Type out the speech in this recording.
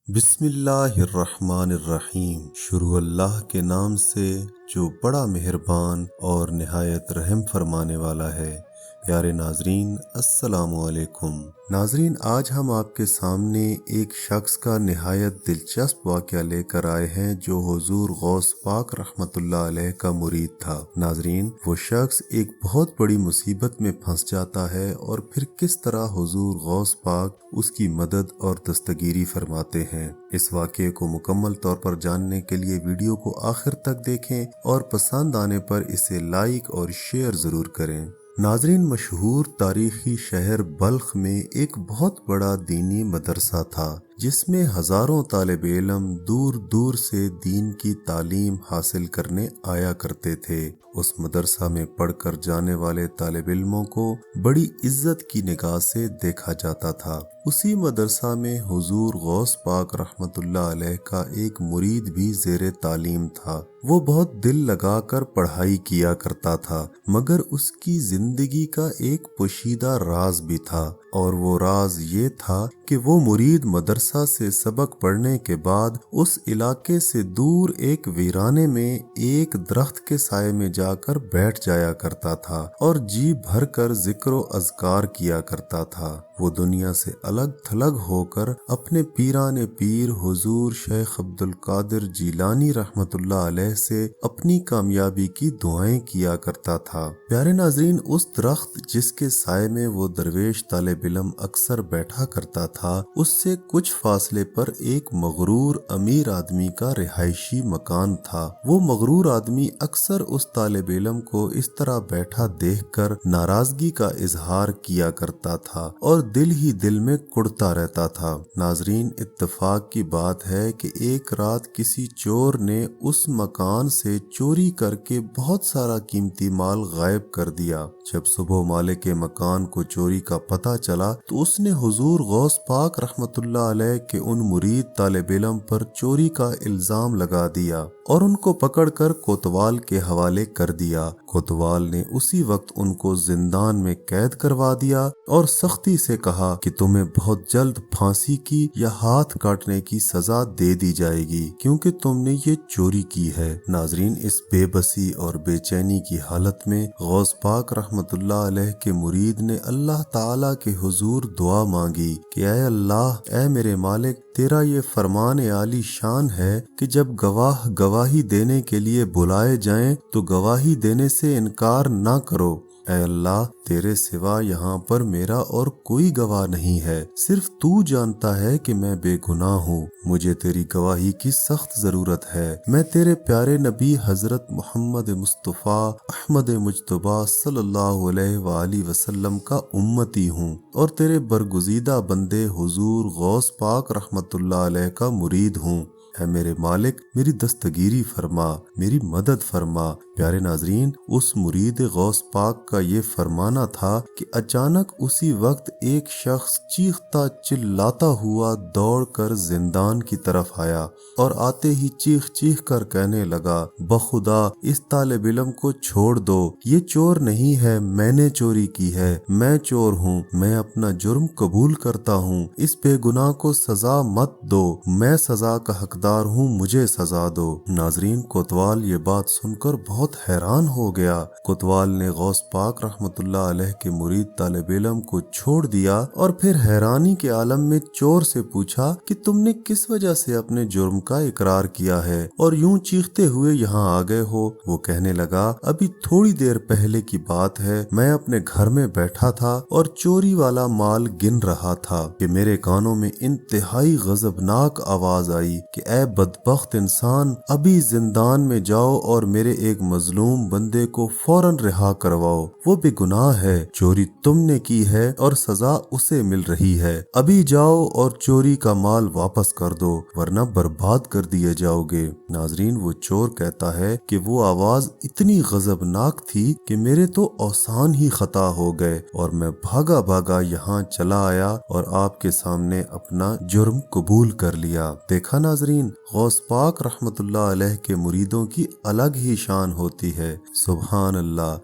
بسم اللہ الرحمن الرحیم۔ شروع اللہ کے نام سے جو بڑا مہربان اور نہایت رحم فرمانے والا ہے۔ پیارے ناظرین، السلام علیکم۔ ناظرین، آج ہم آپ کے سامنے ایک شخص کا نہایت دلچسپ واقعہ لے کر آئے ہیں جو حضور غوث پاک رحمۃ اللہ علیہ کا مرید تھا۔ ناظرین، وہ شخص ایک بہت بڑی مصیبت میں پھنس جاتا ہے اور پھر کس طرح حضور غوث پاک اس کی مدد اور دستگیری فرماتے ہیں۔ اس واقعے کو مکمل طور پر جاننے کے لیے ویڈیو کو آخر تک دیکھیں اور پسند آنے پر اسے لائک اور شیئر ضرور کریں۔ ناظرین، مشہور تاریخی شہر بلخ میں ایک بہت بڑا دینی مدرسہ تھا جس میں ہزاروں طالب علم دور دور سے دین کی تعلیم حاصل کرنے آیا کرتے تھے۔ اس مدرسہ میں پڑھ کر جانے والے طالب علموں کو بڑی عزت کی نگاہ سے دیکھا جاتا تھا۔ اسی مدرسہ میں حضور غوث پاک رحمۃ اللہ علیہ کا ایک مرید بھی زیر تعلیم تھا۔ وہ بہت دل لگا کر پڑھائی کیا کرتا تھا، مگر اس کی زندگی کا ایک پوشیدہ راز بھی تھا، اور وہ راز یہ تھا کہ وہ مرید مدرسہ سے سبق پڑھنے کے بعد اس علاقے سے دور ایک ویرانے میں ایک درخت کے سائے میں جا کر بیٹھ جایا کرتا تھا اور جی بھر کر ذکر و اذکار کیا کرتا تھا۔ وہ دنیا سے الگ تھلگ ہو کر اپنے پیران پیر حضور شیخ عبد القادر جیلانی رحمۃ اللہ علیہ سے اپنی کامیابی کی دعائیں کیا کرتا تھا۔ پیارے ناظرین، اس درخت جس کے سائے میں وہ درویش طالب علم اکثر بیٹھا کرتا تھا، اس سے کچھ فاصلے پر ایک مغرور امیر آدمی کا رہائشی مکان تھا۔ وہ مغرور آدمی اکثر اس طالب علم کو اس طرح بیٹھا دیکھ کر ناراضگی کا اظہار کیا کرتا تھا اور دل ہی دل میں کڑتا رہتا تھا۔ ناظرین، اتفاق کی بات ہے کہ ایک رات کسی چور نے اس مکان سے چوری کر کے بہت سارا قیمتی مال غائب کر دیا۔ جب صبح مالک کے مکان کو چوری کا پتہ چلا تو اس نے حضور غوث پاک رحمۃ اللہ علیہ کے ان مرید طالب علم پر چوری کا الزام لگا دیا اور ان کو پکڑ کر کوتوال کے حوالے کر دیا۔ کوتوال نے اسی وقت ان کو زندان میں قید کروا دیا اور سختی سے کہا کہ تمہیں بہت جلد پھانسی کی یا ہاتھ کاٹنے کی سزا دے دی جائے گی کیونکہ تم نے یہ چوری کی ہے۔ ناظرین، اس بے بسی اور بے چینی کی حالت میں غوث پاک رحمۃ اللہ علیہ کے مرید نے اللہ تعالیٰ کے حضور دعا مانگی کہ اے اللہ، اے میرے مالک، تیرا یہ فرمان عالی شان ہے کہ جب گواہ گواہی دینے کے لیے بلائے جائیں تو گواہی دینے سے انکار نہ کرو۔ اے اللہ، تیرے سوا یہاں پر میرا اور کوئی گواہ نہیں ہے، صرف تو جانتا ہے کہ میں بے گناہ ہوں۔ مجھے تیری گواہی کی سخت ضرورت ہے۔ میں تیرے پیارے نبی حضرت محمد مصطفیٰ احمد مجتبیٰ صلی اللہ علیہ وآلہ وسلم کا امتی ہوں اور تیرے برگزیدہ بندے حضور غوث پاک رحمۃ اللہ علیہ کا مرید ہوں۔ اے میرے مالک، میری دستگیری فرما، میری مدد فرما۔ پیارے ناظرین، اس مرید غوث پاک کا یہ فرمانا تھا کہ اچانک اسی وقت ایک شخص چیختا چلاتا ہوا دوڑ کر زندان کی طرف آیا اور آتے ہی چیخ چیخ کر کہنے لگا، بخدا اس طالب علم کو چھوڑ دو، یہ چور نہیں ہے، میں نے چوری کی ہے، میں چور ہوں، میں اپنا جرم قبول کرتا ہوں، اس بے گناہ کو سزا مت دو، میں سزا کا حقدار ہوں، مجھے سزا دو۔ ناظرین، کوتوال یہ بات سن کر بہت حیران ہو گیا۔ کوتوال نے غوث پاک رحمۃ اللہ علیہ کے مرید طالب علم کو چھوڑ دیا اور پھر حیرانی کے عالم میں چور سے پوچھا کہ تم نے کس وجہ سے اپنے جرم کا اقرار کیا ہے اور یوں چیختے ہوئے یہاں آ گئے ہو؟ وہ کہنے لگا، ابھی تھوڑی دیر پہلے کی بات ہے، میں اپنے گھر میں بیٹھا تھا اور چوری والا مال گن رہا تھا کہ میرے کانوں میں انتہائی غضبناک آواز آئی کہ اے بدبخت انسان، ابھی زندان میں جاؤ اور میرے ایک مظلوم بندے کو فوراً رہا کرواؤ، وہ بے گناہ ہے، چوری تم نے کی ہے اور سزا اسے مل رہی ہے، ابھی جاؤ اور چوری کا مال واپس کر دو ورنہ برباد کر دیے جاؤ گے۔ ناظرین، وہ چور کہتا ہے کہ وہ آواز اتنی غضبناک تھی کہ میرے تو اوسان ہی خطا ہو گئے اور میں بھاگا بھاگا یہاں چلا آیا اور آپ کے سامنے اپنا جرم قبول کر لیا۔ دیکھا ناظرین، غوث پاک رحمۃ اللہ علیہ کے مریدوں کی الگ ہی شان ہوتی ہے۔ سبحان اللہ،